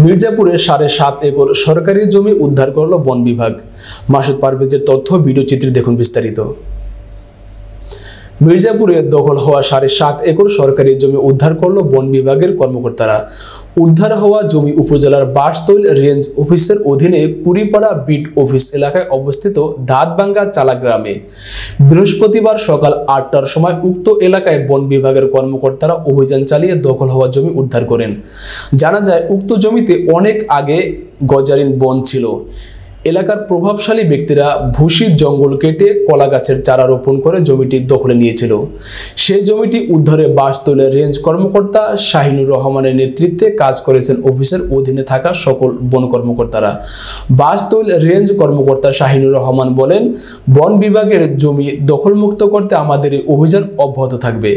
মির্জাপুরে ৭.৫ acre সরকারি জমি উদ্ধার করল বন বিভাগ। মাসুদ পারভেজের তথ্য, ভিডিও চিত্রে দেখুন বিস্তারিত। মির্জাপুরে দখল হওয়া ৭.৫ একর সরকারি জমি উদ্ধার করল বন বিভাগের কর্মকর্তারা। উদ্ধার হওয়া জমি উপজেলার বাঁশতৈল রেঞ্জ অফিসের অধীনে কুড়িপাড়া বিট অফিস এলাকায় অবস্থিত দাঁতভাঙ্গা চালা গ্রামে। বৃহস্পতিবার সকাল ৮টার সময় উক্ত এলাকায় বন বিভাগের কর্মকর্তারা অভিযান চালিয়ে দখল হওয়া জমি উদ্ধার করেন। জানা যায়, উক্ত জমিতে অনেক আগে গজারিন বন ছিল। এলাকার প্রভাবশালী ব্যক্তিরা ভুসি জঙ্গল কেটে কলা গাছের চারা রোপণ করে জমিটি দখলে নিয়েছিল। সেই জমিটি উদ্ধারে বাঁশতৈলের রেঞ্জ কর্মকর্তা শাহিনুর রহমানের নেতৃত্বে কাজ করেছেন অফিসের অধীনে থাকা সকল বন কর্মকর্তারা। বাঁশতৈল রেঞ্জ কর্মকর্তা শাহিনুর রহমান বলেন, বন বিভাগের জমি দখলমুক্ত করতে আমাদের এই অভিযান অব্যাহত থাকবে।